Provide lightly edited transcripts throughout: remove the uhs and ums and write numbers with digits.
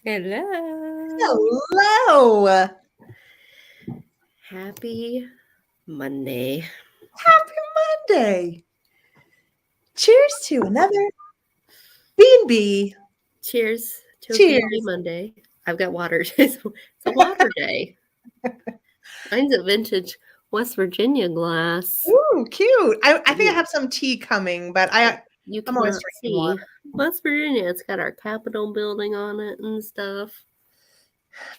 Hello. Hello. Happy Monday. Happy Monday. Cheers to another B&B. Cheers to a B&B Cheers. Monday. I've got water. It's a water day. Mine's a vintage West Virginia glass. Ooh, cute. I think I have some tea coming, but You I'm always cannot drinking water. see. West Virginia, it's got our Capitol building on it and stuff.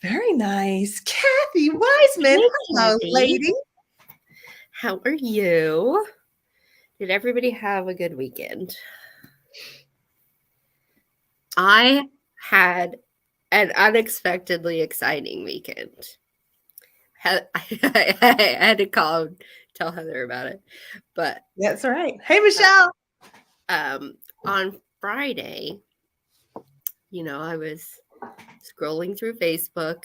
Very nice. Kathy Wiseman. Hey, Hello, Kathy. lady. How are you? Did everybody have a good weekend? I had an unexpectedly exciting weekend. I had to call and tell Heather about it. But That's all right. Hey, Michelle. on Friday, I was scrolling through Facebook,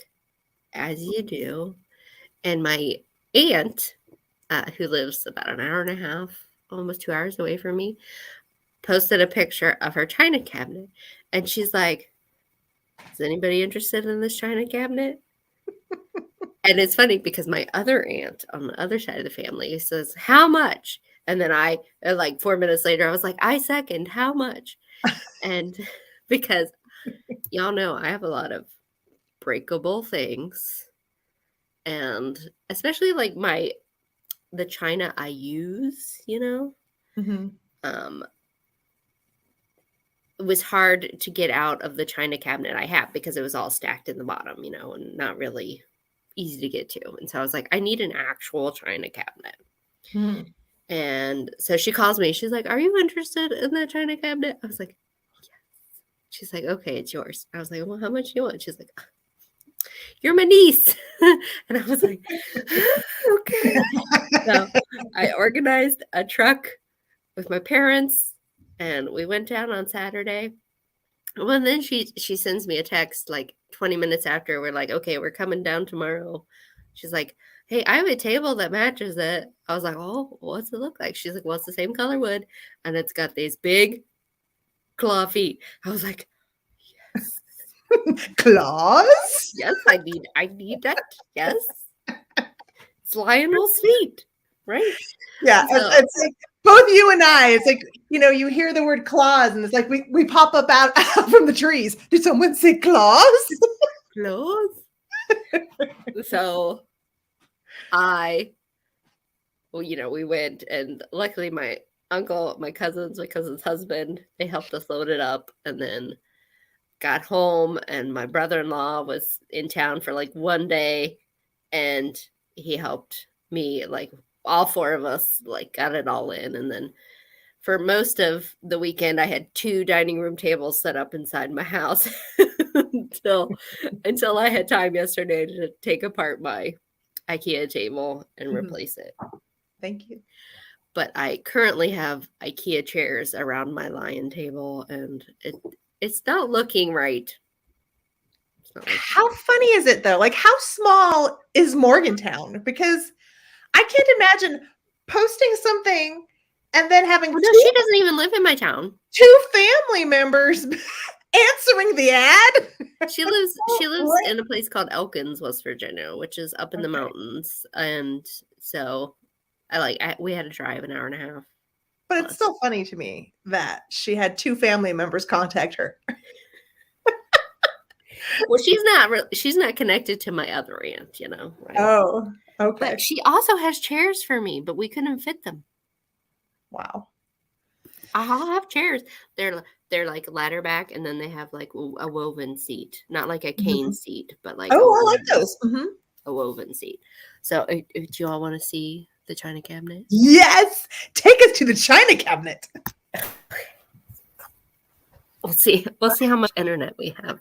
as you do, and my aunt, who lives about an hour and a half, almost 2 hours away from me, posted a picture of her china cabinet. And she's like, is anybody interested in this china cabinet? And it's funny because my other aunt on the other side of the family says, how much? And then like 4 minutes later, I was like, I second, how much? And because y'all know I have a lot of breakable things. And especially like the china I use, Mm-hmm. It was hard to get out of the china cabinet I have because it was all stacked in the bottom, and not really easy to get to. And so I was like, I need an actual china cabinet. Mm-hmm. And so she calls me. She's like, are you interested in that china cabinet? I was like, yes. She's like, okay, it's yours. I was like, well, how much do you want? She's like, you're my niece. And I was like, okay. So I organized a truck with my parents and we went down on Saturday. Well, and then she sends me a text like 20 minutes after. We're like, okay, we're coming down tomorrow. She's like, hey, I have a table that matches it. I was like, oh, what's it look like? She's like, well, it's the same color wood, and it's got these big claw feet. I was like, yes, Claus? yes, I need that. Yes, it's Lionel's feet, right? Yeah, So it's like both you and I. It's like, you hear the word claws, and it's like we pop up out from the trees. Did someone say claws? clothes. So we went, and luckily my uncle, my cousin's husband, they helped us load it up, and then got home, and my brother-in-law was in town for like one day, and he helped me, like all four of us like got it all in. And then for most of the weekend I had 2 dining room tables set up inside my house until I had time yesterday to take apart my IKEA table and replace it. Thank you. But I currently have IKEA chairs around my lion table, and it's not looking right. How funny is it though? Like, how small is Morgantown? Because I can't imagine posting something and then having Oh, no, she doesn't even live in my town. two family members answering the ad. She lives in a place called Elkins, West Virginia, which is up in the mountains, and so we had to drive an hour and a half. But it's still funny to me that she had 2 family members contact her. Well, she's not connected to my other aunt, right? Oh, okay. But she also has chairs for me, but we couldn't fit them. Wow. I'll have chairs. They're like ladder back, and then they have like a woven seat, not like a cane seat, but like I like those. A woven seat. So, do you all want to see the china cabinet? Yes, take us to the china cabinet. We'll see how much internet we have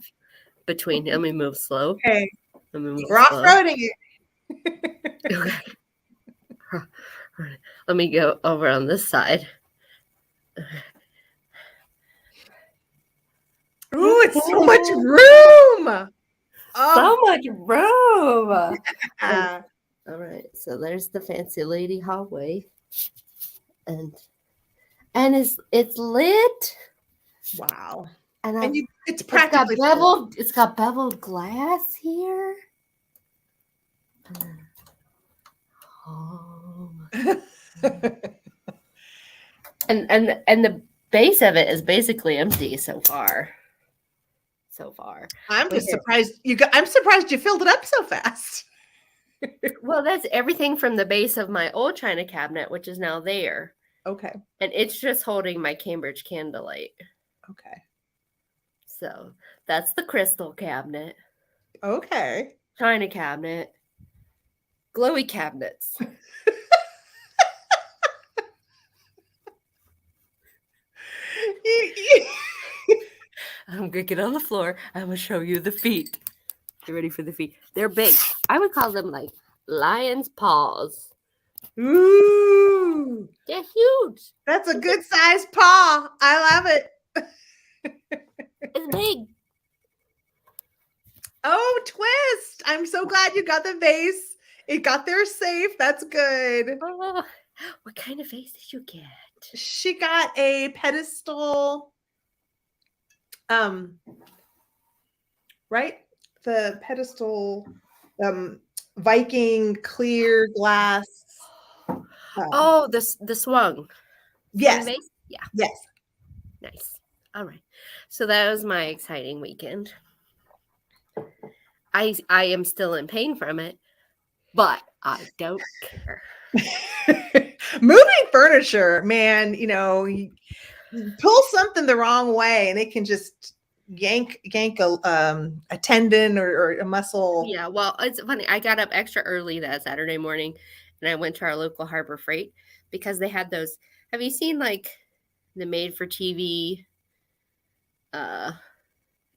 between. Let me move slow. Okay, we're off-roading it. Okay. Let me go over on this side. Ooh, it's so much room. So much room. All right, so there's the fancy lady hallway, and it's lit. Wow. And And it's practically full. it's got beveled glass here. Oh. And the base of it is basically empty so far. I'm just surprised I'm surprised you filled it up so fast. Well, that's everything from the base of my old china cabinet, which is now there. Okay. And it's just holding my Cambridge candlelight. Okay. So that's the crystal cabinet. Okay. China cabinet. Glowy cabinets. I'm gonna get on the floor. I'm gonna show you the feet. Get ready for the feet. They're big. I would call them like lion's paws. Ooh. They're huge. That's a good sized paw. I love it. It's big. Oh, twist. I'm so glad you got the vase. It got there safe. That's good. Oh, what kind of vase did you get? She got a pedestal. Right? The pedestal Viking clear glass. Oh, the swung. Yes. Swing vase? Yeah. Yes. Nice. All right. So that was my exciting weekend. I am still in pain from it, but I don't care. Moving furniture, man, you pull something the wrong way and it can just yank a tendon or a muscle. Yeah, well, it's funny. I got up extra early that Saturday morning and I went to our local Harbor Freight because they had those. Have you seen like the made for TV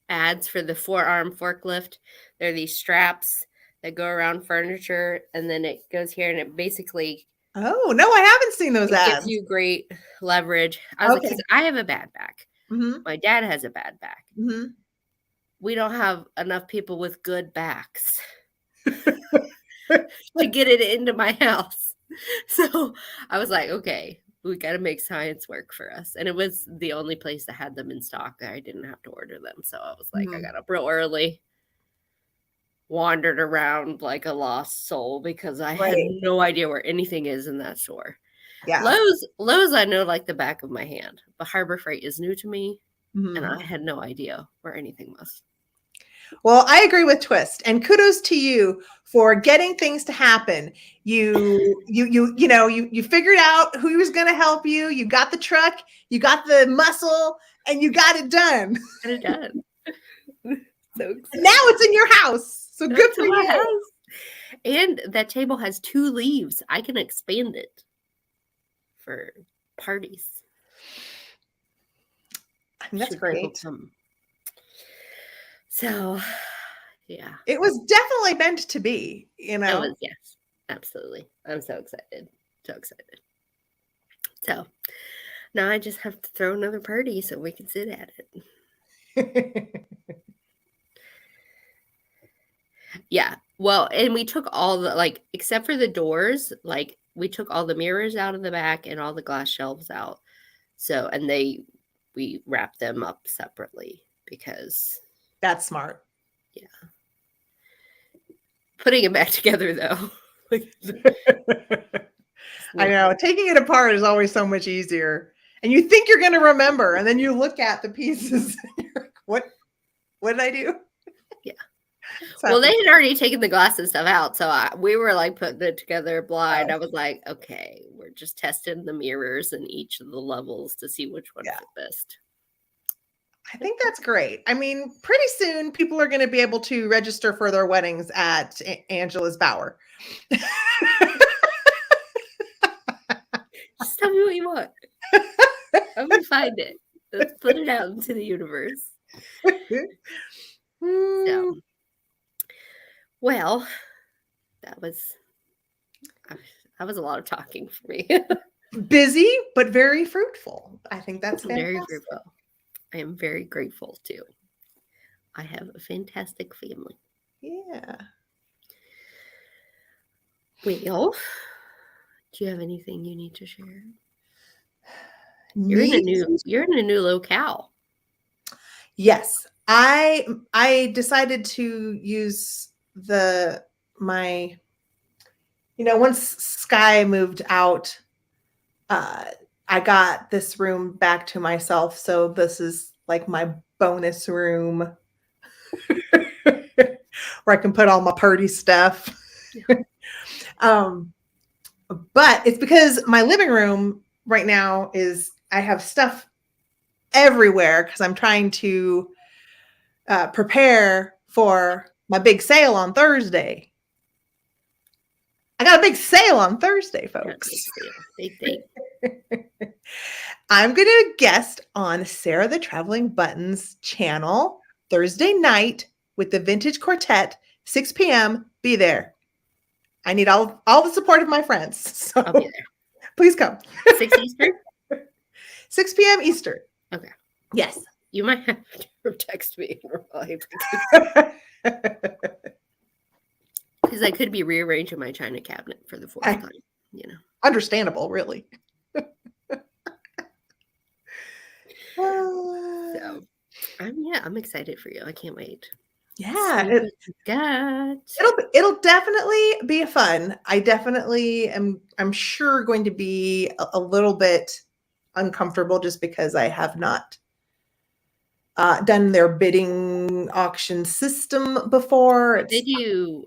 ads for the forearm forklift? There are these straps that go around furniture and then it goes here and it basically Oh, no, I haven't seen those ads. gives you great leverage. I was like, because I have a bad back. Mm-hmm. My dad has a bad back. Mm-hmm. We don't have enough people with good backs to get it into my house. So I was like, okay, we got to make science work for us. And it was the only place that had them in stock. I didn't have to order them. So I was like, I got up real early, wandered around like a lost soul because I had no idea where anything is in that store. Yeah. Lowe's, I know like the back of my hand, but Harbor Freight is new to me. Mm-hmm. And I had no idea where anything was. Well, I agree with Twist, and kudos to you for getting things to happen. You figured out who was going to help you. You got the truck, you got the muscle, and you got it done. Got it done. So excited. Now it's in your house. So good for you. House. And that table has 2 leaves. I can expand it for parties. That's great. So, yeah. It was definitely meant to be, Yes, absolutely. I'm so excited. So excited. So, now I just have to throw another party so we can sit at it. Yeah. Well, and we took all the, except for the doors, we took all the mirrors out of the back and all the glass shelves out. So, and we wrapped them up separately because... That's smart. Yeah. Putting it back together, though. I know. Taking it apart is always so much easier. And you think you're going to remember, and then you look at the pieces and you're like, what did I do? Yeah. Well, they had already taken the glass and stuff out. So we were putting it together blind. I was like, okay, we're just testing the mirrors in each of the levels to see which one fit best. I think that's great. I mean, pretty soon people are going to be able to register for their weddings at Angela's Bower. Just tell me what you want. I'm going to find it. Let's put it out into the universe. So, well, that was a lot of talking for me. Busy, but very fruitful. I think that's fantastic. Very fruitful. I am very grateful too. I have a fantastic family. Yeah. Well, do you have anything you need to share? You're in a new locale. Yes. I decided to use my once Sky moved out, I got this room back to myself. So this is like my bonus room where I can put all my party stuff. um, but it's because my living room right now I have stuff everywhere because I'm trying to prepare for my big sale on Thursday. I got a big sale on Thursday, folks. Big thing. I'm going to guest on Sarah the Traveling Buttons channel Thursday night with the Vintage Quartet, 6 p.m. Be there. I need all the support of my friends. So I'll be there. Please come. 6 Eastern? 6 p.m. Eastern. Okay. Yes. You might have to text me. Because I could be rearranging my china cabinet for the fourth time, Understandable, really. So, I'm excited for you. I can't wait. Yeah, it'll definitely be fun. I definitely I'm sure going to be a little bit uncomfortable just because I have not done their bidding auction system before. They do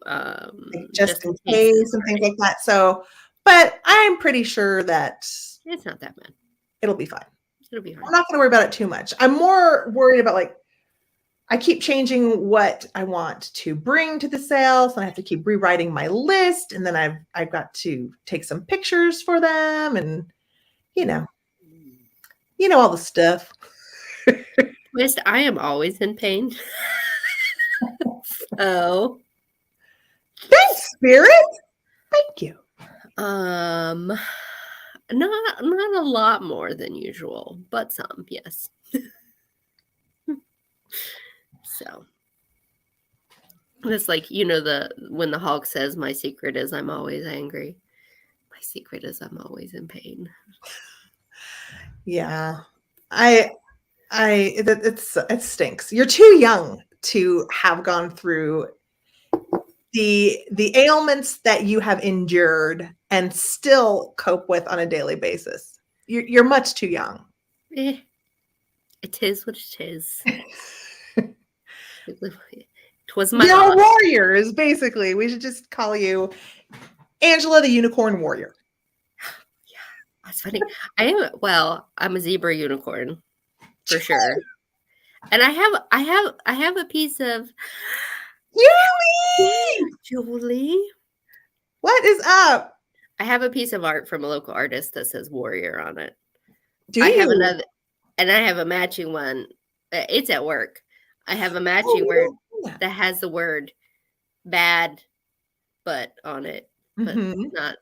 just in case and things like that. So, but I'm pretty sure that it's not that bad. It'll be fine. It'll be fine. I'm not going to worry about it too much. I'm more worried about I keep changing what I want to bring to the sale, so I have to keep rewriting my list, and then I've got to take some pictures for them, and all the stuff. Twist, I am always in pain. Oh, thanks, Spirit. Thank you. Not a lot more than usual, but some, yes. So it's like, when the Hulk says, my secret is I'm always angry. My secret is I'm always in pain. Yeah. It stinks. You're too young to have gone through the ailments that you have endured and still cope with on a daily basis. You're much too young. It is what it is. You're a warrior is basically. We should just call you Angela the Unicorn Warrior. Yeah, that's funny. I'm a zebra unicorn for sure. And I have a piece of Julie. What is up? I have a piece of art from a local artist that says warrior on it. I have another, and I have a matching one. It's at work. I have a matching word that has the word bad, but on it, but not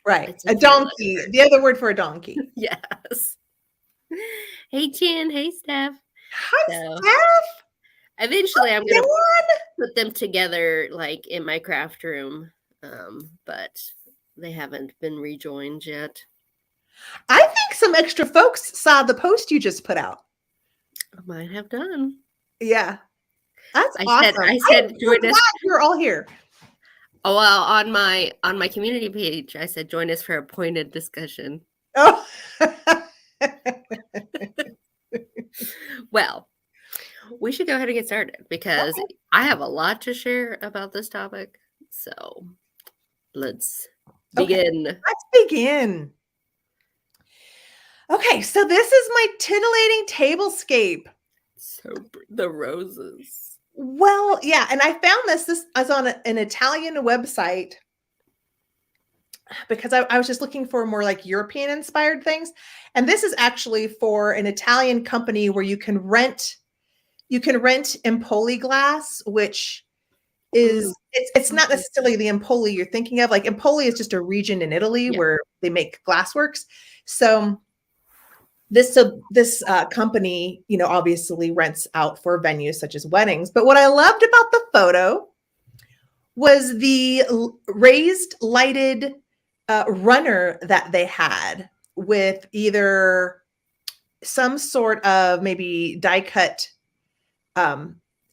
right. A donkey. The other word for a donkey. Yes. Hey, Jen. Hey, Steph. Hi, Steph. Eventually, I'm going to put them together in my craft room, but they haven't been rejoined yet. I think some extra folks saw the post you just put out. I might have done. Yeah. That's awesome. I said, join us. You're all here. Oh, well, on my community page, I said, join us for a pointed discussion. Oh. Well, we should go ahead and get started because I have a lot to share about this topic. So let's begin. Let's begin. Okay, so this is my titillating tablescape. So the roses. Well, yeah, and I found this is on an Italian website because I was just looking for more European inspired things. And this is actually for an Italian company where you can rent Empoli glass, which is it's not necessarily the Empoli you're thinking of. Empoli is just a region in Italy where they make glassworks. So this company, obviously rents out for venues such as weddings. But what I loved about the photo was the raised lighted runner that they had with either some sort of maybe die cut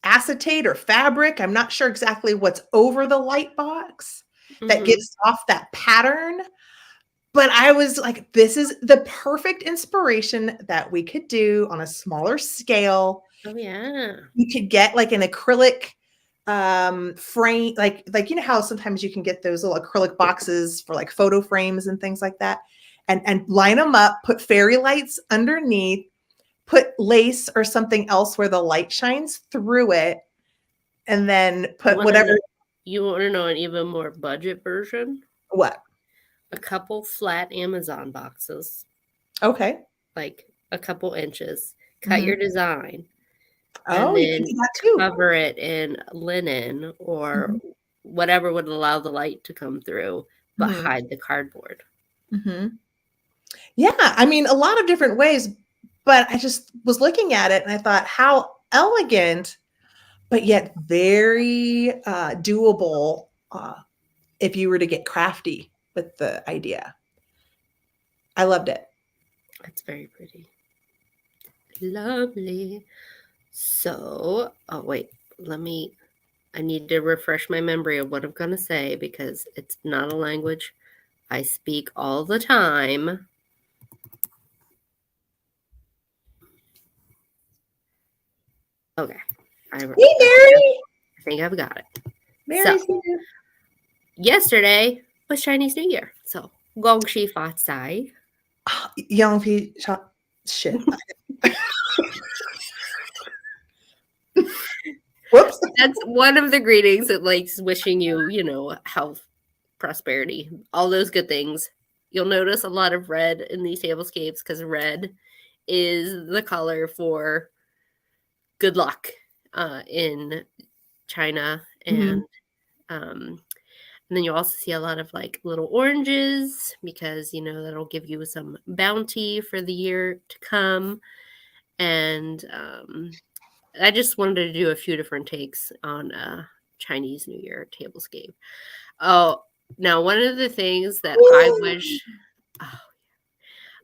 acetate or fabric. I'm not sure exactly what's over the light box that Mhm. gives off that pattern. But I was like, this is the perfect inspiration that we could do on a smaller scale. Oh, yeah. You could get like an acrylic frame, like you know how sometimes you can get those little acrylic boxes for like photo frames and things like that, and line them up, put fairy lights underneath, put lace or something else where the light shines through it, and then You put wanna whatever. know you wanna know an even more budget version? What? A couple flat Amazon boxes, Okay. like a couple inches, cut Mhm. your design, and Oh, you can then do that too. cover it in linen or Mhm. whatever would allow the light to come through, but Mhm. hide the cardboard. Mhm. Yeah, I mean, a lot of different ways, but I just was looking at it and I thought, how elegant, but yet very doable if you were to get crafty with the idea. I loved it. It's very pretty. Lovely. So, oh wait, I need to refresh my memory of what I'm going to say because it's not a language I speak all the time. Okay. I, Hey, I Mary. think I've got it. So, Mary's here. yesterday was Chinese New Year. So, Gong Shi Fa Cai. Young P. Shit. Whoops. That's one of the greetings that likes wishing you, health, prosperity, all those good things. You'll notice a lot of red in these tablescapes because red is the color for good luck in China. Mhm. And then you'll also see a lot of like little oranges because, that'll give you some bounty for the year to come. And I just wanted to do a few different takes on Chinese New Year tablescape. Oh, now one of the things that I Woo! wish, oh,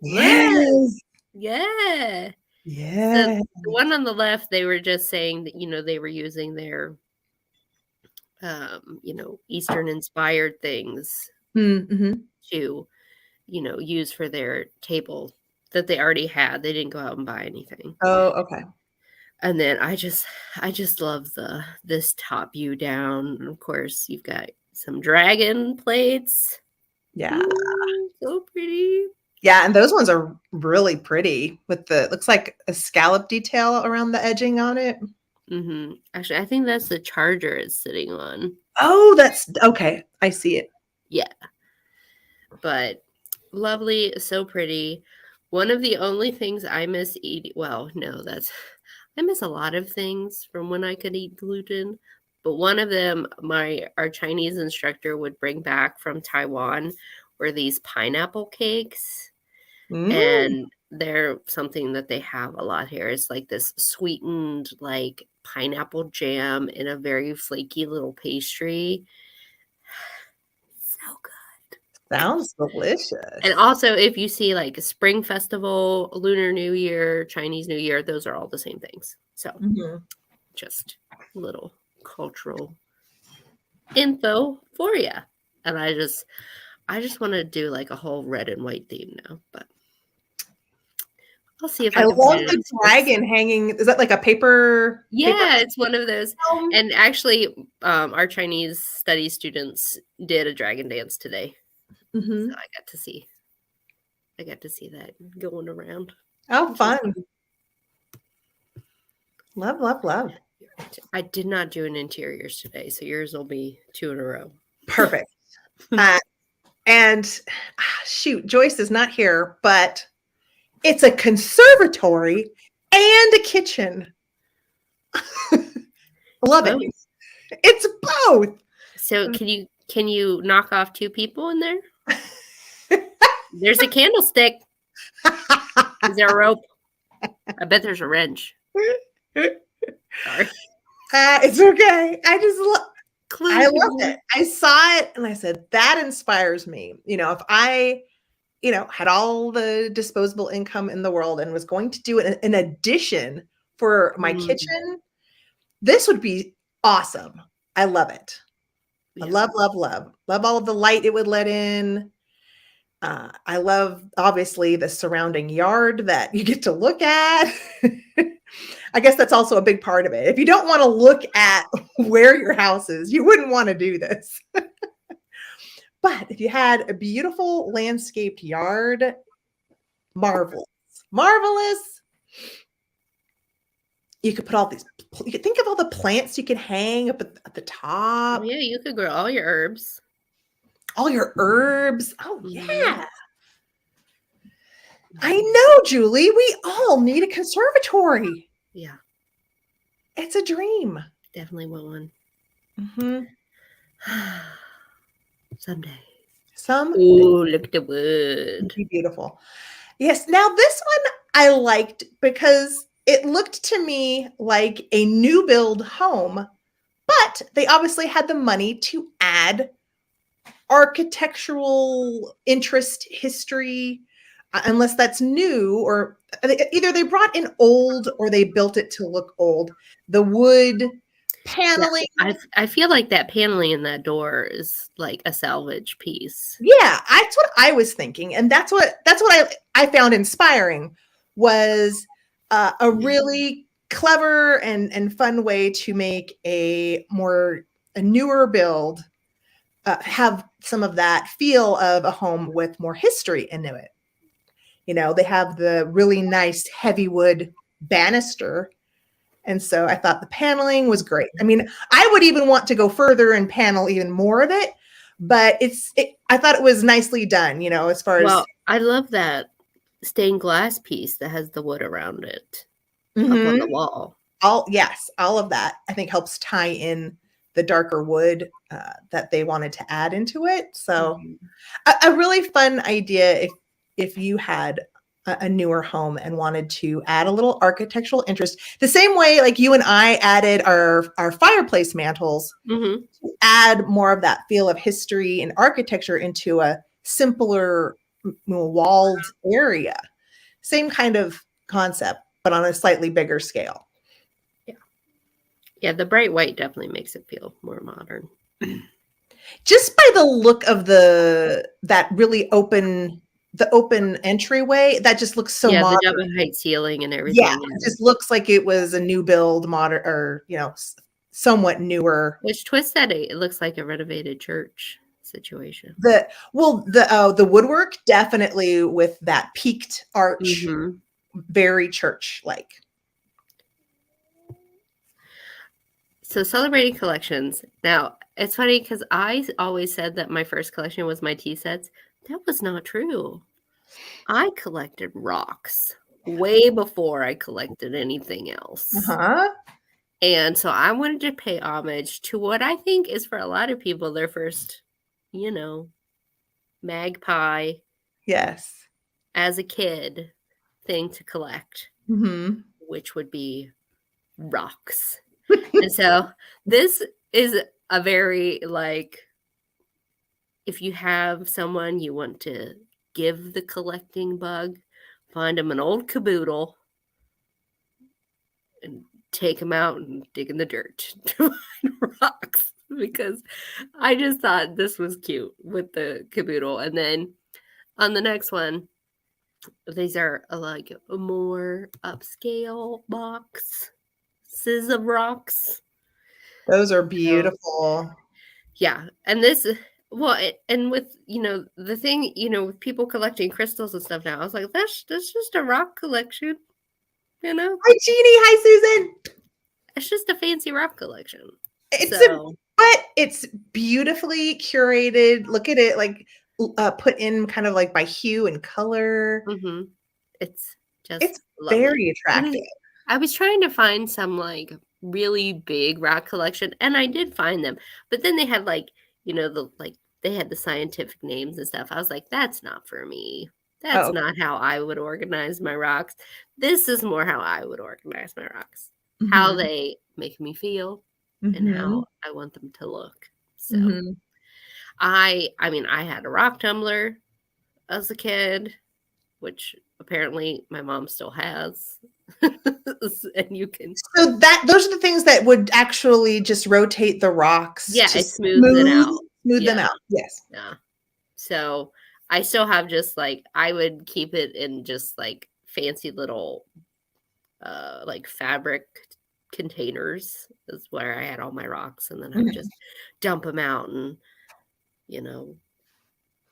look, Yes. yeah. So Yeah. the one on the left, they were just saying that, they were using their, Eastern inspired things Mm-hmm. to, use for their table that they already had. They didn't go out and buy anything. Oh, okay. And then I just love this top view down. And of course, you've got some dragon plates. Yeah. Ooh, so pretty. Yeah, and those ones are really pretty with the looks like a scallop detail around the edging on it. Actually, I think that's the charger it's sitting on. Oh, that's okay. I see it. Yeah, but lovely, so pretty. One of the only things I miss eating, well, no, I miss a lot of things from when I could eat gluten, but one of them our Chinese instructor would bring back from Taiwan were these pineapple cakes, Mm. and they're something that they have a lot here. It's like this sweetened like pineapple jam in a very flaky little pastry. So good. Sounds And delicious. also, if you see like a Spring Festival, Lunar New Year, Chinese New Year, those are all the same things. So Mhm. just a little cultural info for you. And I just want to do like a whole red and white theme now, but I'll see if I I can love find it on the Pinterest. dragon hanging. Is that like a paper Yeah, it's one of those. film? And actually, our Chinese studies students did a dragon dance today, so Mhm. I got to see that going around, Oh, which was fun. fun. Love, love, love. I did not do an interiors today, so yours will be 2 in a row. Perfect. Uh, and shoot, Joyce is not here, but it's a conservatory and a kitchen. It's Love it. both. It's both. So can you knock off 2 people in there? There's a candlestick. Is there a rope? I bet there's a wrench. Sorry. It's okay. I Clue loved people. it. I saw it and I said, that inspires me. If I, had all the disposable income in the world and was going to do it in addition for my Mm, kitchen, This would be awesome. I love it. I Yeah. love, love, love. Love all of the light it would let in. I love, obviously, the surrounding yard that you get to look at. I guess that's also a big part of it. If you don't want to look at where your house is, you wouldn't want to do this. But if you had a beautiful landscaped yard, marvelous. Marvelous. You could put all these, you could think of all the plants you could hang up at the top, Yeah, you could grow all your herbs. all your herbs. Oh, Mhm. yeah. I know, Julie. We all need a conservatory. Yeah, It's a dream. definitely want one. Mm-hmm. Someday. Some Ooh, look at the would wood. be beautiful. Yes. Now, this one I liked because it looked to me like a new build home, but they obviously had the money to add architectural interest, history, unless that's new, or either they brought in old or they built it to look old. The wood Yeah, paneling. I feel like that paneling in that door is like a salvage piece. Yeah, that's what I was thinking, and that's what I found inspiring was a really clever and fun way to make a newer build have some of that feel of a home with more history into it. You know, they have the really nice heavy wood banister. And so I thought the paneling was great. I mean, I would even want to go further and panel even more of it, but I thought it was nicely done, as far as Well, I love that stained glass piece that has the wood around it up on mhm, the wall. all of that I think helps tie in the darker wood that they wanted to add into it. So Mhm. a really fun idea if you had a newer home and wanted to add a little architectural interest, the same way like you and I added our fireplace mantles, Mhm. add more of that feel of history and architecture into a simpler walled area. Same kind of concept, but on a slightly bigger scale. Yeah. Yeah, the bright white definitely makes it feel more modern. Just by the look of that really open entryway, that just looks so Yeah, the modern. double height ceiling and Yeah, everything, it yeah. just looks like it was a new build, modern, or somewhat newer. Which Twist said it looks like a renovated church situation. The woodwork definitely with that peaked arch, Mhm. very church like. So celebrating collections. Now, it's funny because I always said that my first collection was my tea sets. That was not true. I collected rocks way before I collected anything else. Uh-huh. And so I wanted to pay homage to what I think is for a lot of people their first, you know, magpie Yes. as a kid thing to collect, Mhm. which would be rocks. And so this is a very like if you have someone you want to give the collecting bug, find them an old caboodle and take them out and dig in the dirt to find rocks because I just thought this was cute with the caboodle. And then on the next one, these are like a more upscale boxes of rocks. Those are So beautiful. yeah, and this well, and with the thing with people collecting crystals and stuff now, I was like, that's just a rock collection, you know, Hi, Jeannie. Hi, Susan. it's just a fancy rock collection. It's a So but it's beautifully curated. Look at it, like put in kind of like by hue and color. it's just It's lovely. very attractive. And I was trying to find some like really big rock collection, and I did find them, but then they had like they had the scientific names and stuff. I was like, that's not for me. That's Oh, not how I would organize my rocks. This is more how I would organize my rocks. How mhm, they make me feel and mhm, how I want them to look. So mhm. I mean I had a rock tumbler as a kid, which apparently my mom still has. And you can, So those are the things that would actually just rotate the rocks yeah, to it smooths it out. smooth them Yeah. out. Yes. Yeah. So I still have just like, I would keep it in just like fancy little like fabric containers is where I had all my rocks, and then I would just dump them out and, you know,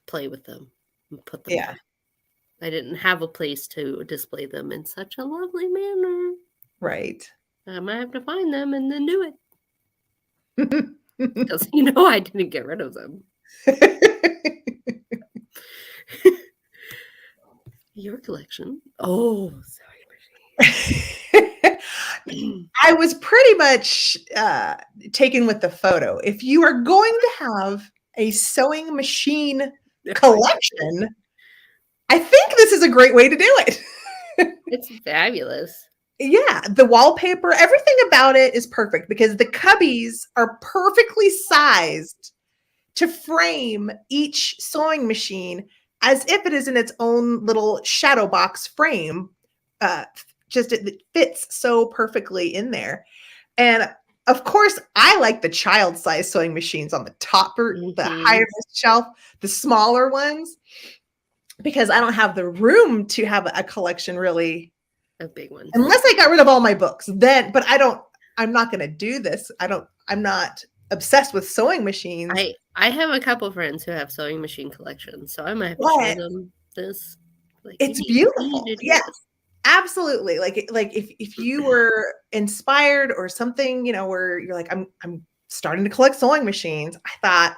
play with them and put them Yeah. back. I didn't have a place to display them in such a lovely manner. Right. I might have to find them and then do it, because I didn't get rid of them. Your collection? Oh, sorry. I was pretty much taken with the photo. If you are going to have a sewing machine collection, I think this is a great way to do it. It's fabulous. Yeah, the wallpaper, everything about it is perfect because the cubbies are perfectly sized to frame each sewing machine as if it is in its own little shadow box frame. Just it fits so perfectly in there. And of course, I like the child size sewing machines on the top or the higher shelf, the smaller ones, because I don't have the room to have a collection really. A big one. Unless I got rid of all my books, then, but I'm not going to do this. I'm not obsessed with sewing machines. I have a couple friends who have sewing machine collections, so I might have to show them this. Like, it's beautiful. Yeah, absolutely. Like if you were inspired or something, where you're like, I'm starting to collect sewing machines. I thought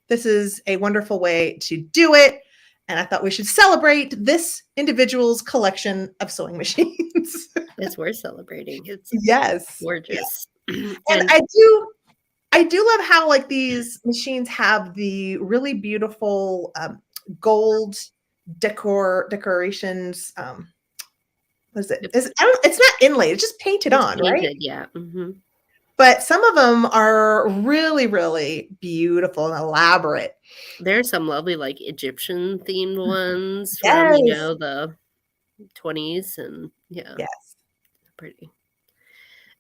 this is a wonderful way to do it. And I thought we should celebrate this individual's collection of sewing machines. It's worth celebrating. It's gorgeous. Yeah. And I do love how like these machines have the really beautiful gold decorations. What is it? It's not inlaid. It's just painted on, right? Yeah. Mm-hmm. But some of them are really, really beautiful and elaborate. There's some lovely like Egyptian themed ones from the 20s, and yes, pretty.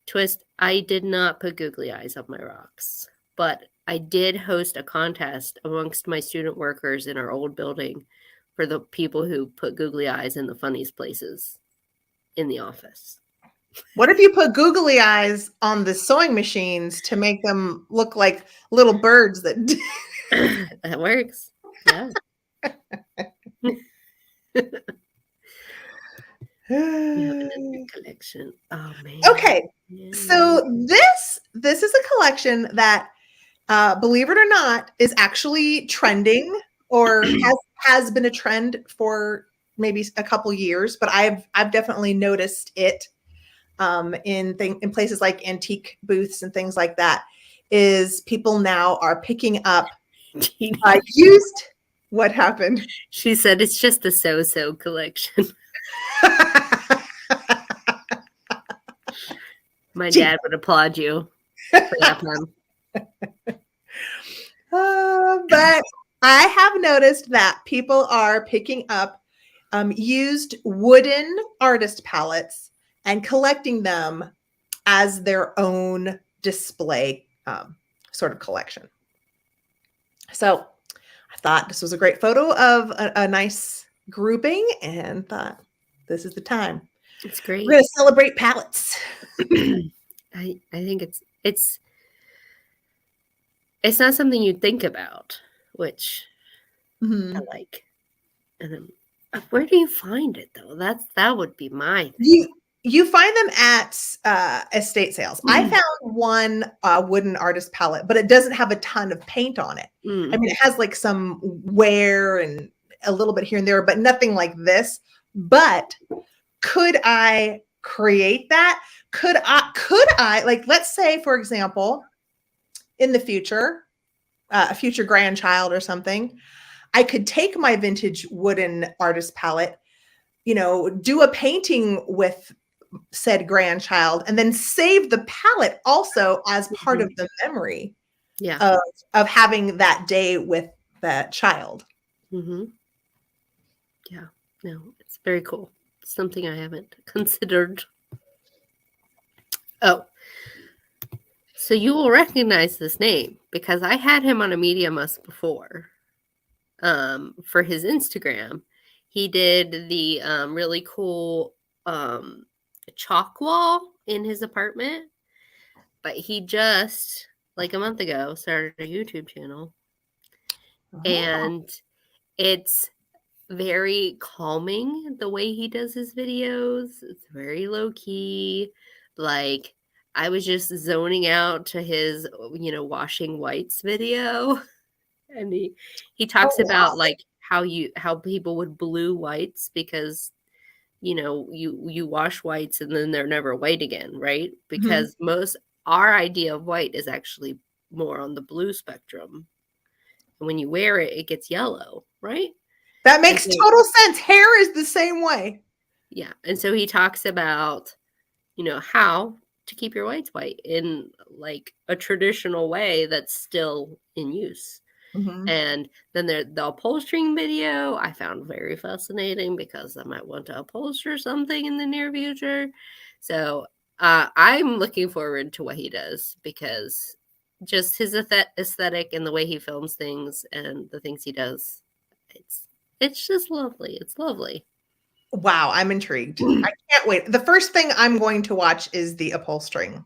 Twist, I did not put googly eyes on my rocks, but I did host a contest amongst my student workers in our old building for the people who put googly eyes in the funniest places in the office. What if you put googly eyes on the sewing machines to make them look like little birds that that works. Yeah. Collection. Oh man. Okay. Yeah. So this is a collection that believe it or not is actually trending or has been a trend for maybe a couple years, but I've definitely noticed it in places like antique booths and things like that, is people now are picking up used. What happened? She said it's just a so-so collection. My dad would applaud you for that one. But I have noticed that people are picking up used wooden artist palettes and collecting them as their own display sort of collection. So I thought this was a great photo of a nice grouping and thought this is the time. It's great. We're going to celebrate palettes. I think it's not something you think about, which I like. And then, where do you find it though? That would be my thing. You find them at estate sales. I found one wooden artist palette, but it doesn't have a ton of paint on it. I mean, it has like some wear and a little bit here and there, but nothing like this. But could I create that? Could I like, let's say, for example, in the future, a future grandchild or something, I could take my vintage wooden artist palette, do a painting with said grandchild, and then save the palette also as part of the memory of having that day with that child. Yeah, no, it's very cool. It's something I haven't considered Oh, so you will recognize this name because I had him on a Media Must before. For his Instagram, he did the really cool chalk wall in his apartment, but he just like a month ago started a YouTube channel, and it's very calming the way he does his videos. It's very low key. Like, I was just zoning out to his, washing whites video. And he talks about like how people would blue whites because you wash whites and then they're never white again, right? Because our idea of white is actually more on the blue spectrum. And when you wear it, it gets yellow, right? That makes total sense. Hair is the same way. Yeah. And so he talks about, how to keep your whites white in like a traditional way that's still in use. And then the upholstering video I found very fascinating because I might want to upholster something in the near future. So I'm looking forward to what he does because just his aesthetic and the way he films things and the things he does, it's just lovely. It's lovely. Wow, I'm intrigued. I can't wait. The first thing I'm going to watch is the upholstering.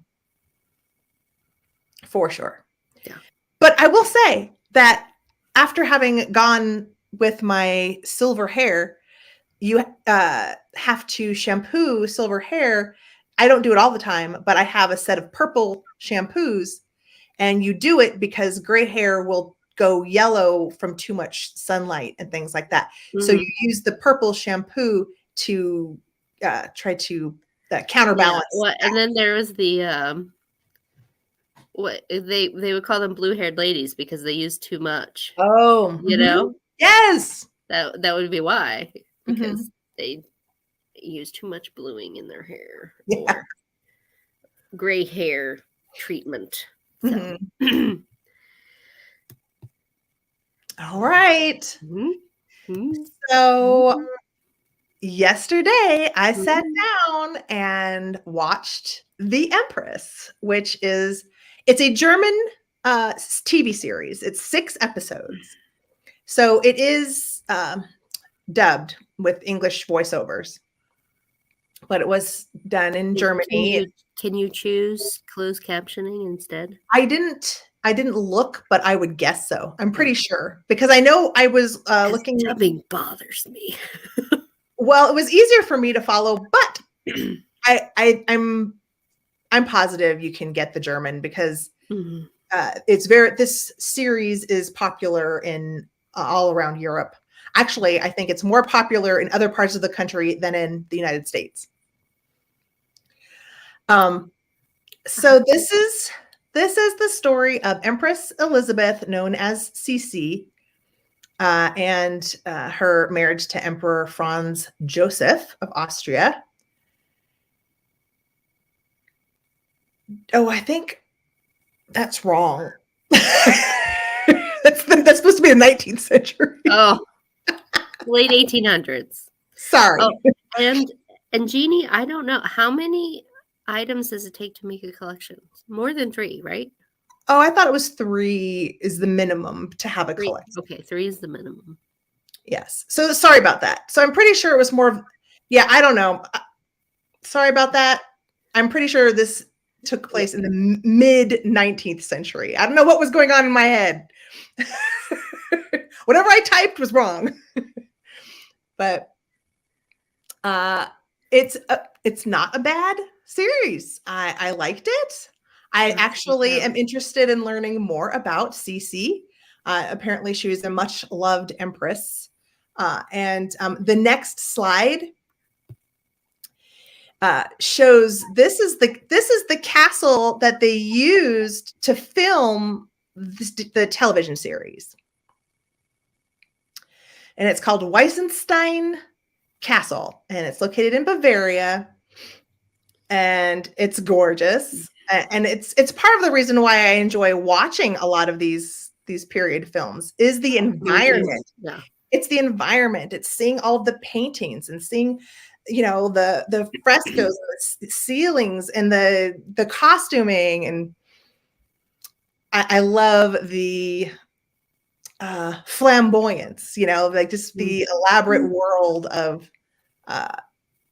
For sure. Yeah. But I will say that after having gone with my silver hair, you have to shampoo silver hair. I don't do it all the time, but I have a set of purple shampoos, and you do it because gray hair will go yellow from too much sunlight and things like that. So you use the purple shampoo to try to counterbalance. Yeah, well, and then there was the what they would call them blue-haired ladies because they use too much. Oh, you know? Yes. That would be why, because they use too much bluing in their hair or gray hair treatment. So. All right. So yesterday I sat down and watched The Empress, which it's a German TV series. It's 6 episodes. So it is dubbed with English voiceovers, but it was done in Germany. Can you choose closed captioning instead? I didn't look, but I would guess so. I'm pretty sure because I know I was looking. Dubbing bothers me. Well, it was easier for me to follow, but I'm positive you can get the German because this series is popular in all around Europe. Actually, I think it's more popular in other parts of the country than in the United States. So this is the story of Empress Elizabeth, known as Sisi, and her marriage to Emperor Franz Joseph of Austria. Oh, I think that's wrong. That's supposed to be the 19th century. Oh, late 1800s. Sorry. Oh, and Jeannie, I don't know. How many items does it take to make a collection? More than 3, right? Oh, I thought it was 3 is the minimum to have a 3. collection. Okay, 3 is the minimum. Yes. So sorry about that. So I'm pretty sure it was more of, I don't know. Sorry about that. I'm pretty sure this took place in the mid 19th century. I don't know what was going on in my head. Whatever I typed was wrong. But it's not a bad series. I liked it. I actually am interested in learning more about Sisi. Apparently, she was a much loved empress. And the next slide shows this is the castle that they used to film the television series, and it's called Weissenstein Castle, and it's located in Bavaria, and it's gorgeous. And it's part of the reason why I enjoy watching a lot of these period films is the environment. Yeah. It's the environment. It's seeing all of the paintings and seeing the frescoes and the ceilings and the costuming. And I love the flamboyance, like just the elaborate world of uh,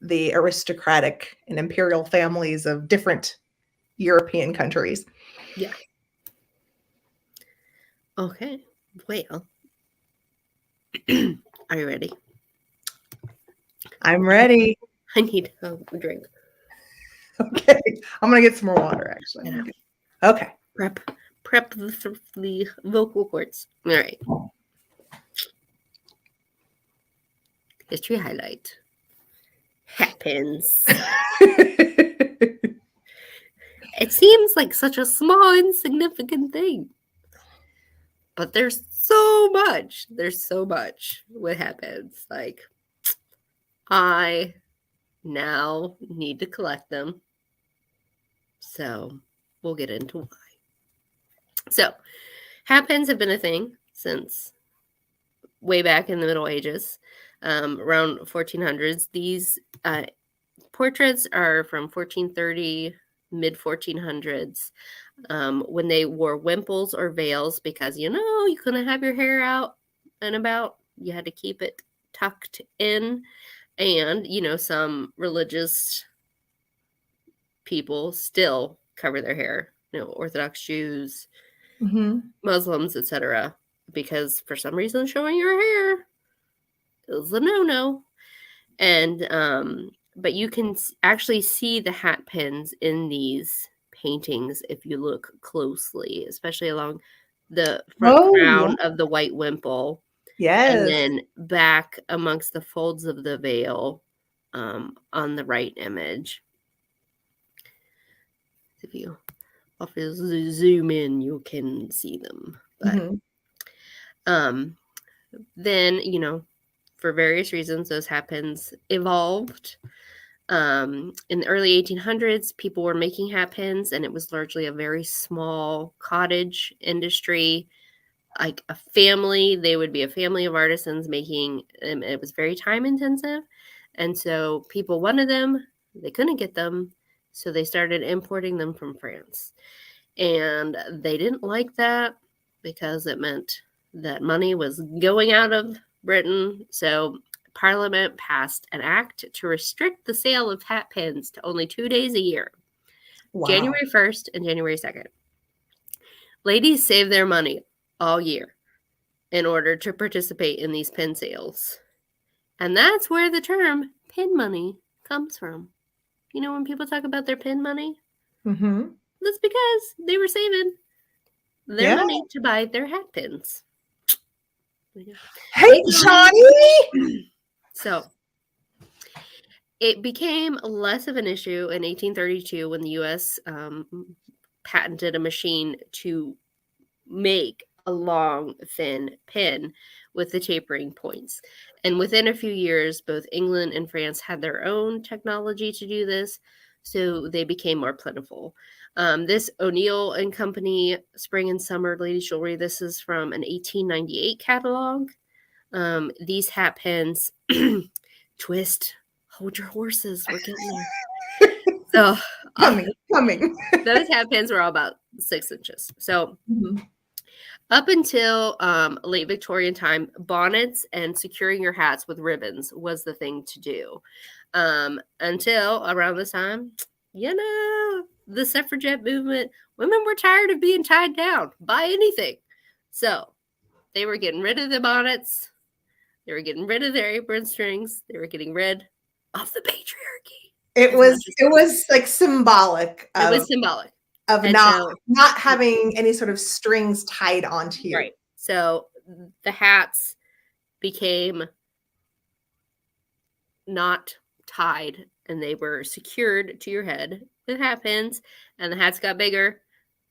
the aristocratic and imperial families of different European countries. Yeah. Okay. Well, are you ready? I'm ready. I need a drink. Okay. I'm going to get some more water, actually. Okay. Prep the vocal cords. All right. History highlight. Hat pins. It seems like such a small, insignificant thing. But there's so much. There's so much what happens. Like, I now need to collect them. So we'll get into why. So, hat pins have been a thing since way back in the Middle Ages, around 1400s. These portraits are from 1430, mid 1400s, when they wore wimples or veils because, you couldn't have your hair out and about. You had to keep it tucked in. And, some religious people still cover their hair, Orthodox Jews, Muslims, etc., because for some reason showing your hair is a no-no. And but you can actually see the hat pins in these paintings if you look closely, especially along the front crown of the white wimple. Yes. And then back amongst the folds of the veil on the right image. If you zoom in, you can see them. But then, for various reasons, those hat pins evolved. In the early 1800s, people were making hat pins, and it was largely a very small cottage industry. Like a family, they would be a family of artisans making them. It was very time intensive. And so people wanted them, they couldn't get them. So they started importing them from France. And they didn't like that because it meant that money was going out of Britain. So Parliament passed an act to restrict the sale of hat pins to only 2 days a year. Wow. January 1st and January 2nd. Ladies saved their money all year in order to participate in these pin sales. And that's where the term pin money comes from. When people talk about their pin money, that's because they were saving their money to buy their hat pins. Hey, Johnny! So it became less of an issue in 1832 when the U.S. patented a machine to make a long, thin pin with the tapering points. And within a few years, both England and France had their own technology to do this, so they became more plentiful. This O'Neill and Company Spring and Summer Ladies Jewelry, this is from an 1898 catalog. These hat pins, twist, hold your horses, we're getting there. So coming. Those hat pins were all about 6 inches. So up until late Victorian time, bonnets and securing your hats with ribbons was the thing to do. Until around this time, the suffragette movement, women were tired of being tied down by anything. So they were getting rid of the bonnets. They were getting rid of their apron strings. They were getting rid of the patriarchy. It was like symbolic. It was symbolic of not having any sort of strings tied onto you. Right. So the hats became not tied, and they were secured to your head with hat pins, and the hats got bigger.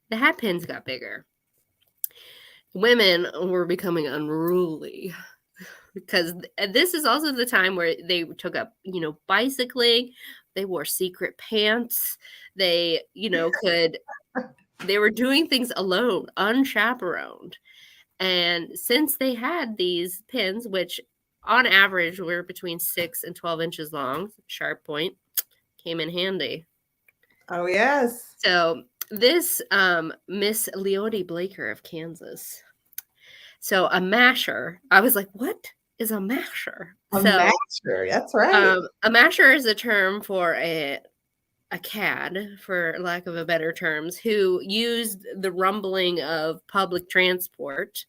The hat pins got bigger. Women were becoming unruly because this is also the time where they took up, bicycling. They wore secret pants. They, they were doing things alone, unchaperoned. And since they had these pins, which on average were between 6 and 12 inches long. Sharp point came in handy. Oh, yes. So this Miss Leonie Blaker of Kansas. So a masher. I was like, what is a masher? A So masher. That's right. a masher is a term for a cad, for lack of a better terms, who used the rumbling of public transport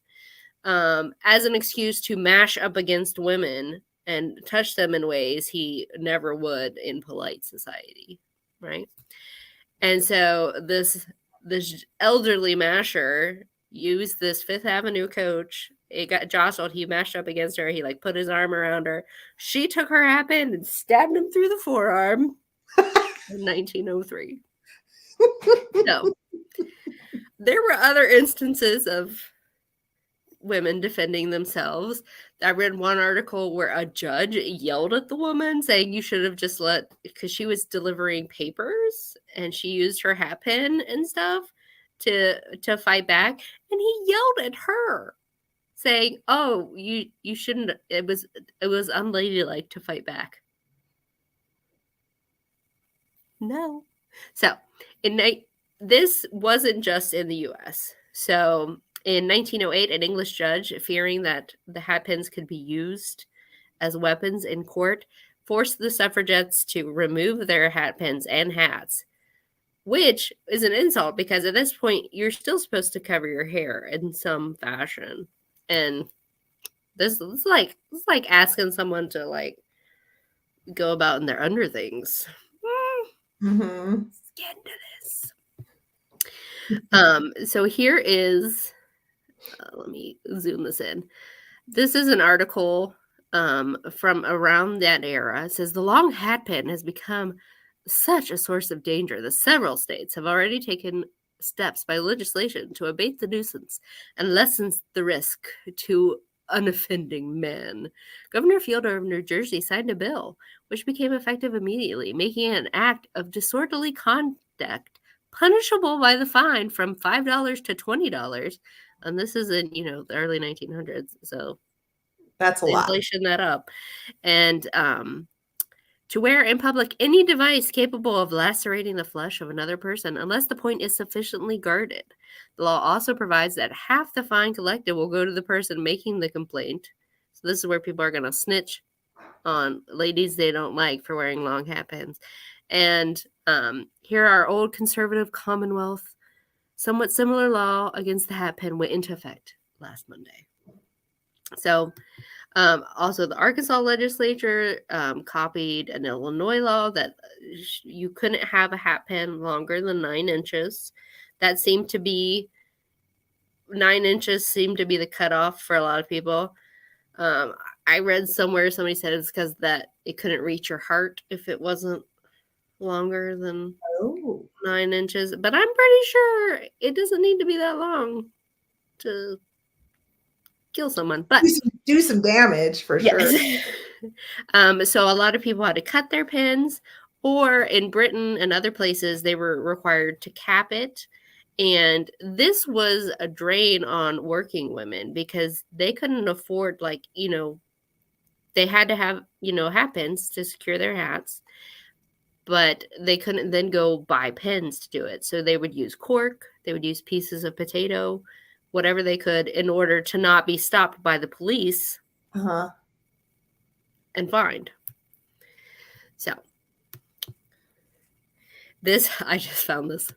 as an excuse to mash up against women and touch them in ways he never would in polite society, right? And so this elderly masher used this Fifth Avenue coach. It got jostled. He mashed up against her. He like put his arm around her. She took her hat pin and stabbed him through the forearm in 1903. So there were other instances of women defending themselves. I read one article where a judge yelled at the woman saying you should have just let, because she was delivering papers and she used her hat pin and stuff to fight back, and he yelled at her saying, "Oh, you shouldn't, it was unladylike to fight back." No. So, this wasn't just in the US. So, in 1908, an English judge, fearing that the hat pins could be used as weapons in court, forced the suffragettes to remove their hat pins and hats, which is an insult because at this point you're still supposed to cover your hair in some fashion. And this is like asking someone to like go about in their underthings. Mm-hmm. Let's get into this. So here is, let me zoom this in. This is an article from around that era. It says the long hat pin has become such a source of danger that several states have already taken steps by legislation to abate the nuisance and lessen the risk to unoffending men. Governor Fielder of New Jersey signed a bill which became effective immediately, making it an act of disorderly conduct punishable by the fine from $5 to $20. And this is in, the early 1900s. So that's a lot. Inflation that up. And to wear in public any device capable of lacerating the flesh of another person unless the point is sufficiently guarded. The law also provides that half the fine collected will go to the person making the complaint. So this is where people are going to snitch on ladies they don't like for wearing long hat pins. And here our old conservative Commonwealth, somewhat similar law against the hat pin went into effect last Monday. So also the Arkansas legislature copied an Illinois law that you couldn't have a hat pin longer than 9 inches. That seemed to be 9 inches seemed to be the cutoff for a lot of people. I read somewhere somebody said it's because that it couldn't reach your heart if it wasn't longer than 9 inches. But I'm pretty sure it doesn't need to be that long to kill someone. But do some damage for sure. So a lot of people had to cut their pins, or in Britain and other places, they were required to cap it. And this was a drain on working women because they couldn't afford, they had to have, hat pins to secure their hats, but they couldn't then go buy pins to do it. So they would use cork, they would use pieces of potato, whatever they could in order to not be stopped by the police and fined. So this, I just found this.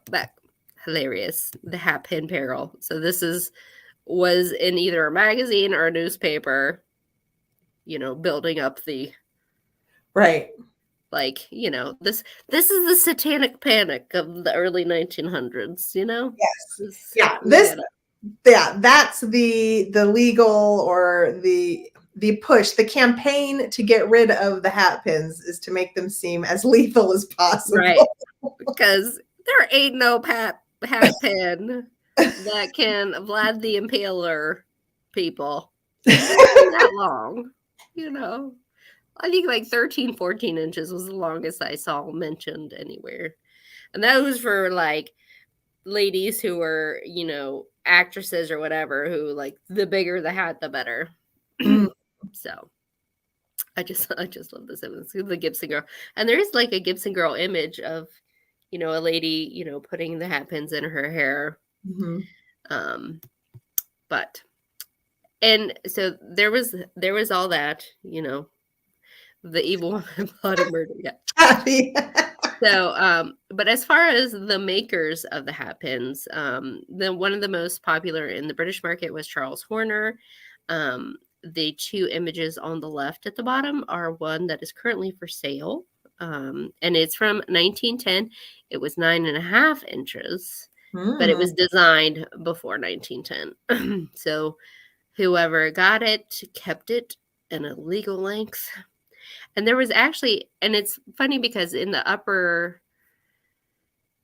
Back. Hilarious. The hat pin peril. So this was in either a magazine or a newspaper, building up the right. This is the satanic panic of the early 1900s, Yes. That's the legal or the push, the campaign to get rid of the hat pins is to make them seem as lethal as possible. Right. Because there ain't no hat pin that can Vlad the Impaler people. That long, I think like 13, 14 inches was the longest I saw mentioned anywhere. And that was for like ladies who were, actresses or whatever, who like the bigger the hat, the better. Mm. So I just love this image. The Gibson girl, and there is like a Gibson girl image of, a lady, putting the hat pins in her hair. Mhm. Um, but and so there was all that, the evil woman plotting murder. Yeah. Happy. So, but as far as the makers of the hat pins, one of the most popular in the British market was Charles Horner. The two images on the left at the bottom are one that is currently for sale, and it's from 1910. It was 9.5 inches, but it was Mm. designed before 1910. So whoever got it kept it in a legal length. And there was actually, and it's funny because in the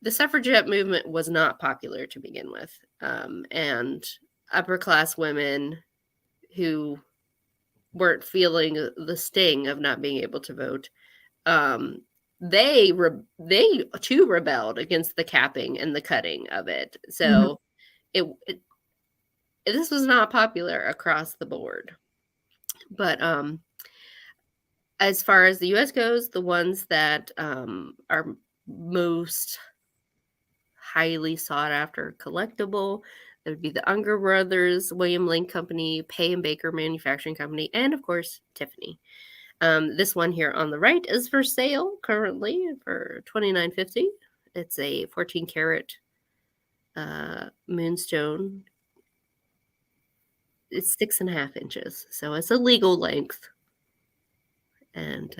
suffragette movement was not popular to begin with. And upper class women who weren't feeling the sting of not being able to vote, they too rebelled against the capping and the cutting of it. Mhm. So it this was not popular across the board. But as far as the U.S. goes, the ones that are most highly sought after collectible, that would be the Unger Brothers, William Link Company, Pay and Baker Manufacturing Company, and of course Tiffany. This one here on the right is for sale currently for $29.50. It's a 14 karat moonstone. It's 6.5 inches, so it's a legal length. And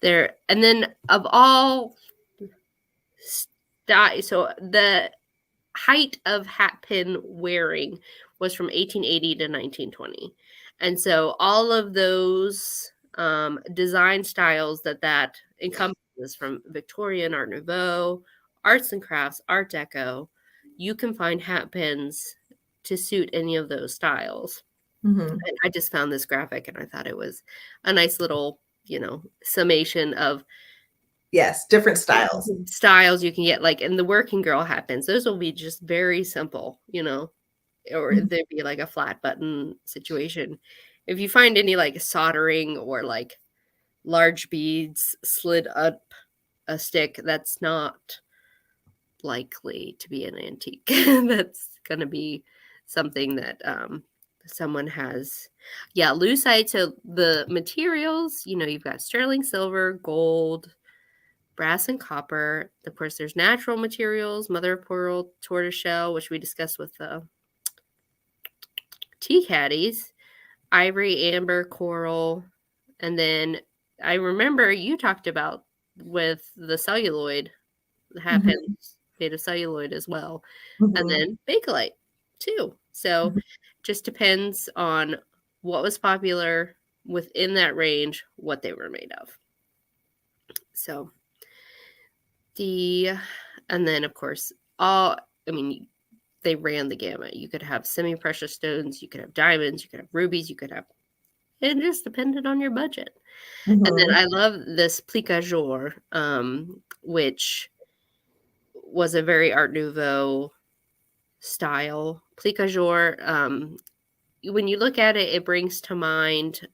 and then of all so the height of hat pin wearing was from 1880 to 1920. And so all of those design styles that encompasses, from Victorian, Art Nouveau, arts and crafts, Art Deco, you can find hat pins to suit any of those styles. Mhm. And I just found this graphic and I thought it was a nice little, summation of Yes, different styles. styles you can get, like in the working girl hat pins. Those will be just very simple, or Mhm. there'd be like a flat button situation. If you find any like soldering or like large beads slid up a stick, that's not likely to be an antique. That's going to be something that someone has. Yeah, lucite. So the materials, you've got sterling silver, gold, brass and copper. Of course, there's natural materials, mother of pearl, tortoiseshell, which we discussed with the tea caddies, ivory, amber, coral, and then I remember you talked about with the celluloid, the hat Mhm. pins made of celluloid as well, and Mhm. then bakelite too. So Mhm. just depends on what was popular within that range, what they were made of. So the and then of course I mean they ran the gamut. You could have semi-precious stones, you could have diamonds, you could have rubies, you could have it just depended on your budget. And then Mhm. I love this plique à jour, which was a very Art Nouveau style. Plique à jour, when you look at it, it brings to mind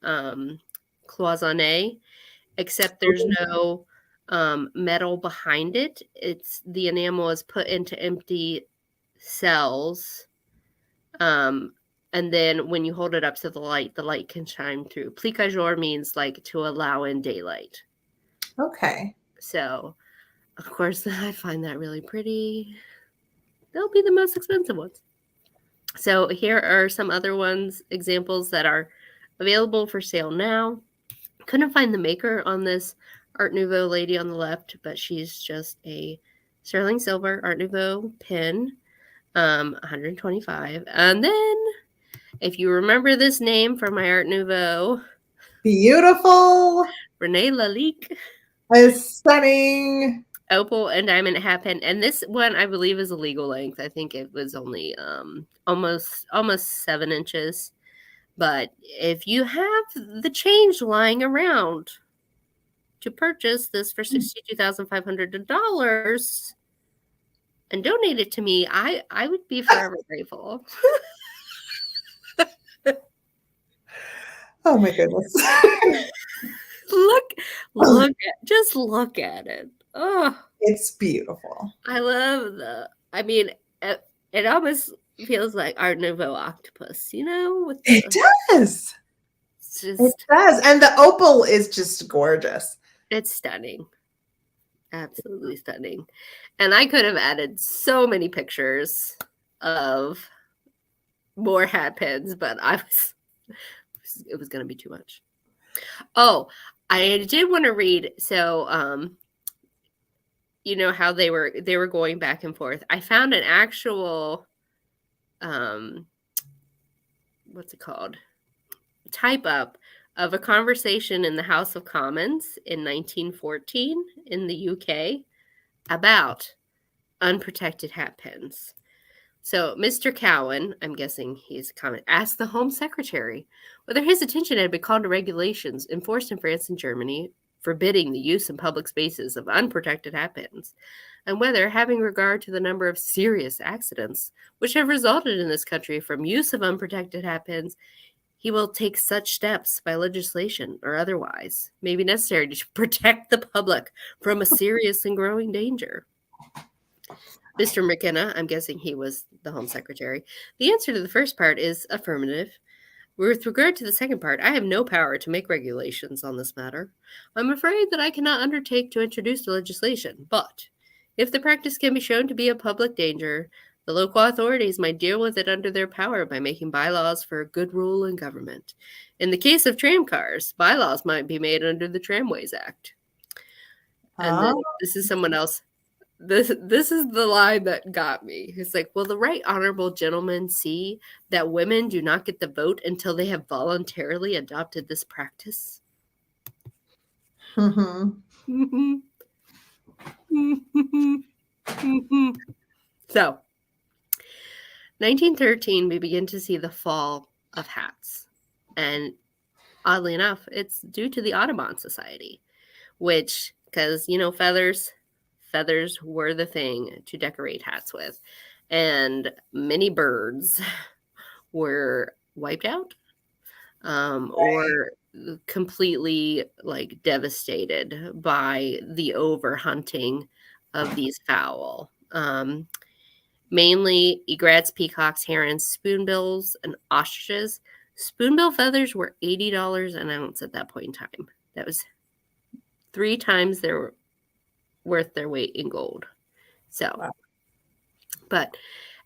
cloisonné, except there's no metal behind it. It's the enamel is put into empty cells. And then when you hold it up to the light can shine through. Plique à jour means like to allow in daylight. Okay. So, of course, I find that really pretty. They'll be the most expensive ones. So, here are some other ones, examples that are available for sale now. Couldn't find the maker on this Art Nouveau lady on the left, but she's just a sterling silver Art Nouveau pin, 125. And then, if you remember this name from my Art Nouveau, Beautiful. Renee Lalique, Is stunning. opal and diamond hat pin. And this one I believe is a legal length. I think it was only almost 7 inches. But if you have the change lying around to purchase this for $62,500 and donate it to me, I would be forever grateful. Oh my goodness. Look, just look at it. Oh, It's beautiful. I love I mean, it almost feels like Art Nouveau octopus, with It does. it's It just, does. And the opal is just gorgeous. it's stunning. Absolutely stunning. And I could have added so many pictures of more hat pins, but it was going to be too much. Oh, I did want to read. So, how they were going back and forth. I found an actual, what's it called? Type up of a conversation in the House of Commons in 1914 in the UK about unprotected hat pins. So Mr. Cowan, I'm guessing he's a comment, asked the Home Secretary whether his attention had been called to regulations enforced in France and Germany forbidding the use in public spaces of unprotected hat pins, and whether, having regard to the number of serious accidents which have resulted in this country from use of unprotected hat pins, he will take such steps by legislation or otherwise may be necessary to protect the public from a serious and growing danger. Mr. McKenna, I'm guessing he was the Home Secretary. The answer to the first part is affirmative. With regard to the second part, I have no power to make regulations on this matter. I'm afraid that I cannot undertake to introduce the legislation, but if the practice can be shown to be a public danger, the local authorities might deal with it under their power by making bylaws for a good rule in government. In the case of tram cars, bylaws might be made under the Tramways Act. And then this is someone else. This is the line that got me. It's like, will the right honorable gentleman see that women do not get the vote until they have voluntarily adopted this practice? Mm-hmm. So, 1913, we begin to see the fall of hats. And oddly enough, it's due to the Audubon Society, which, because, feathers were the thing to decorate hats with. And many birds were wiped out or completely devastated by the overhunting of these fowl. Mainly egrets, peacocks, herons, spoonbills, and ostriches. Spoonbill feathers were $80 an ounce at that point in time. That was 3 times worth their weight in gold. So, wow. But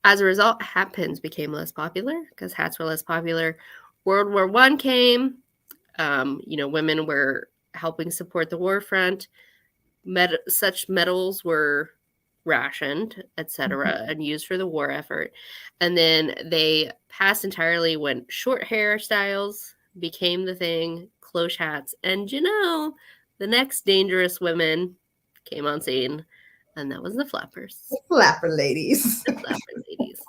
as a result, hat pins became less popular because hats were less popular. World War I came. Women were helping support the war front. Such medals were rationed, etc., and used for the war effort. And then they passed entirely when short hairstyles became the thing, cloche hats, and the next dangerous women came on scene, and that was the flappers. Flapper ladies. The flapper ladies.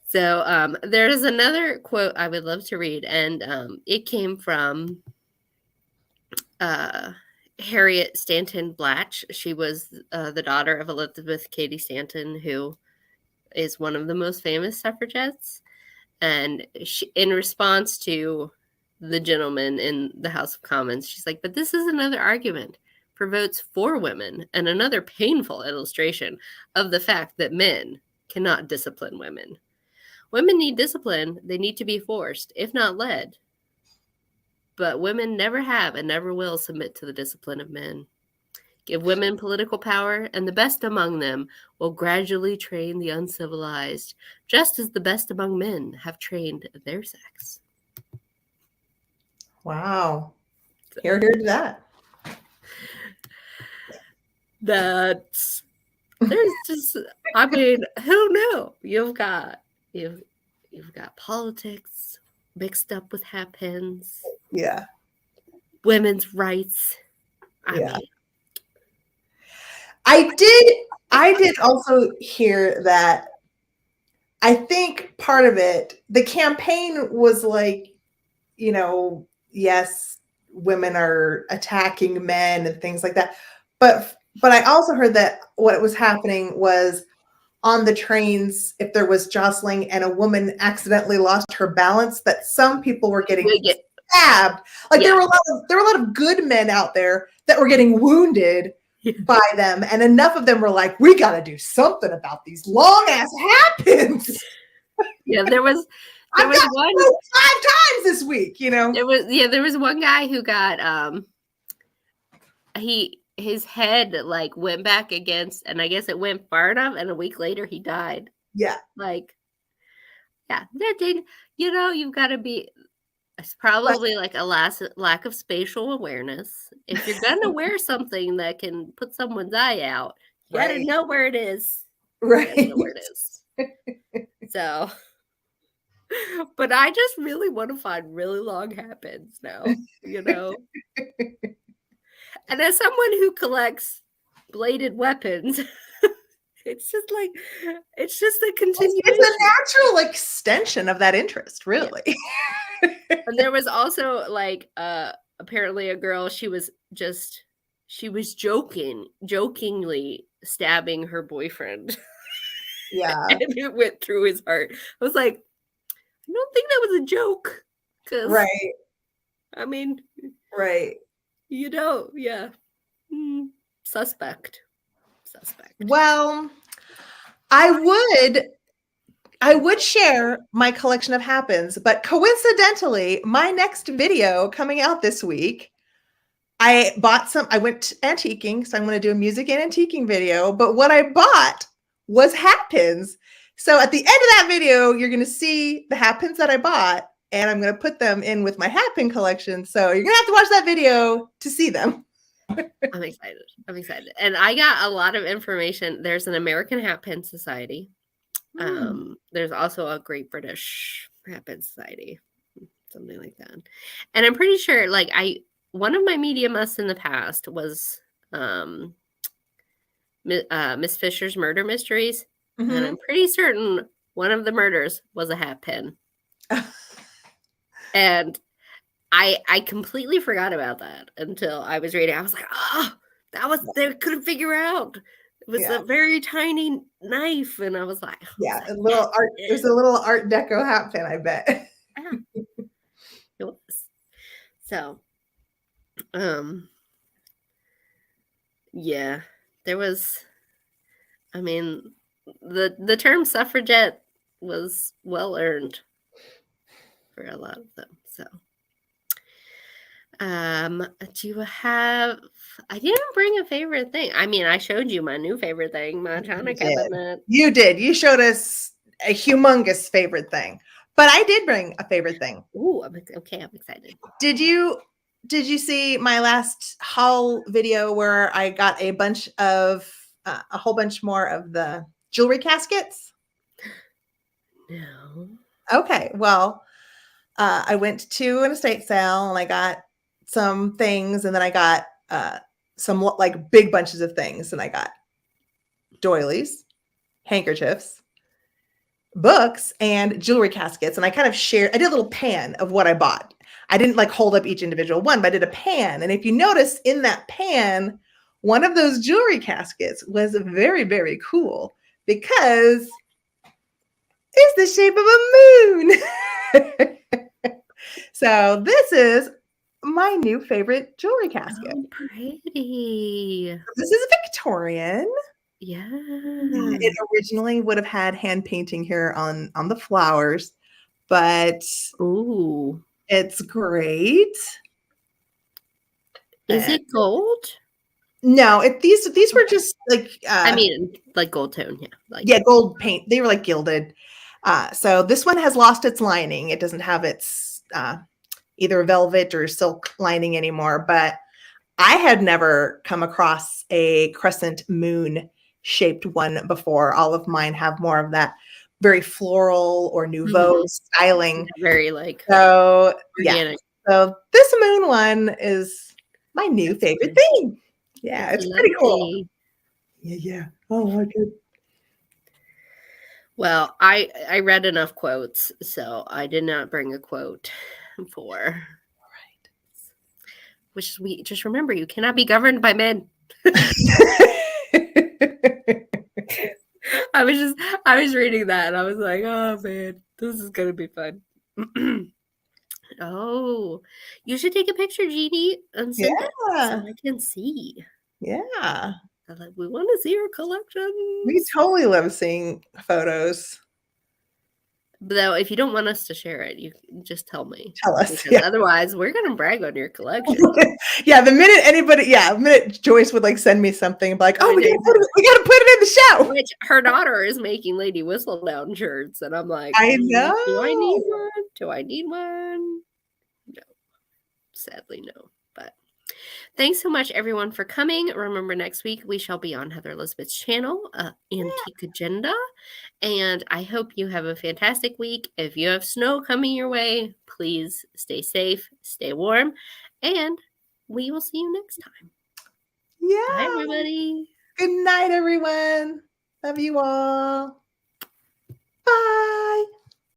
So there's another quote I would love to read, and it came from Harriet Stanton Blatch. She was the daughter of Elizabeth Cady Stanton, who is one of the most famous suffragettes. And she, in response to the gentleman in the House of Commons, she's like, but this is another argument for votes for women and another painful illustration of the fact that men cannot discipline women. Women need discipline. They need to be forced, if not led. But women never have and never will submit to the discipline of men. Give women political power, and the best among them will gradually train the uncivilized, just as the best among men have trained their sex. Wow. Hear to that. There's just, I mean, who knew? You've got politics mixed up with hat pins. Yeah. Women's rights. I mean, I did also hear that. I think part of it, the campaign was like, yes, women are attacking men and things like that. But I also heard that what was happening was on the trains if there was jostling and a woman accidentally lost her balance, that some people were getting stabbed. Like there were a lot of good men out there that were getting wounded by them, and enough of them were like, we got to do something about these long ass hairpins. Yeah, there was one 5 times this week, you know. There was one guy who got his head like went back against, and I guess it went far enough, and a week later he died. Yeah. Like, yeah, you know, you've got to be, it's probably like a lack of spatial awareness. If you're going to wear something that can put someone's eye out, you got to know where it is. Right. You know where it is. So, but I just really want to find really long hairpins now, you know. And as someone who collects bladed weapons, it's just a continuation. It's a natural extension of that interest, really. Yeah. And there was also like apparently a girl, she was jokingly stabbing her boyfriend. Yeah. And it went through his heart. I was like, I don't think that was a joke. Right. I mean, right. You know, yeah. Suspect. Well, I would share my collection of happens, but coincidentally, my next video coming out this week, I went antiquing, so I'm going to do a music and antiquing video, but what I bought was happens. So at the end of that video, you're going to see the happens that I bought, and I'm going to put them in with my happen collection. So you're going to have to watch that video to see them. I'm excited. And I got a lot of information. There's an American Hat Pin Society. There's also a Great British Hat Pin Society, something like that. And I'm pretty sure, like, one of my media musts in the past was Miss Fisher's Murder Mysteries. And I'm pretty certain one of the murders was a hat pin. And I completely forgot about that until I was reading. I was like, they couldn't figure out. It was a very tiny knife. And I was like, it was a little Art Deco hat pin, I bet. Yeah. It was. So, yeah, there was, I mean, the term suffragette was well earned for a lot of them. So, do you have? I didn't bring a favorite thing. I mean, I showed you my new favorite thing, my china cabinet. You did. You showed us a humongous favorite thing, but I did bring a favorite thing. Ooh, I'm excited. Did you see my last haul video where I got a whole bunch more of the jewelry caskets? No. Okay. Well, I went to an estate sale and I got some things, and then I got some like big bunches of things, and I got doilies, handkerchiefs, books, and jewelry caskets. And I kind of I did a little pan of what I bought. I didn't like hold up each individual one, but I did a pan. And if you notice in that pan, one of those jewelry caskets was very, very cool because it's the shape of a moon. So this is my new favorite jewelry casket. Oh, pretty. This is Victorian. Yeah. It originally would have had hand painting here on the flowers, but ooh, it's great. Is it gold? No, these were just like I mean, like gold tone, gold paint. They were like gilded. So this one has lost its lining. It doesn't have its either velvet or silk lining anymore, but I had never come across a crescent moon shaped one before. All of mine have more of that very floral or nouveau styling. Very like organic. Yeah. So this moon one is my new favorite thing. Yeah, it's pretty cool. Yeah. Oh, I did. Well, I read enough quotes, so I did not bring a quote for. Right. Which we just remember, you cannot be governed by men. I was reading that and I was like, oh man, this is gonna be fun. Oh, you should take a picture, Jeannie, and send it so Yeah. I can see. Yeah. I'm like, we want to see your We collections. totally love seeing photos. But though, if you don't want us to share it, you can just tell me. Tell us. Because Yeah. otherwise, we're gonna brag on your collection. Yeah. The minute Joyce would like send me something, I'm like, oh, I know. we gotta put it in the show. Which her daughter is making Lady Whistledown shirts, and I'm like, I do I need know. one? Do I need one? No, sadly, no. But thanks so much, everyone, for coming. Remember, next week we shall be on Heather Elizabeth's channel, Antique Agenda. And I hope you have a fantastic week. If you have snow coming your way, please stay safe, stay warm, and we will see you next time. Yeah. Bye, everybody. Good night, everyone. Love you all. Bye.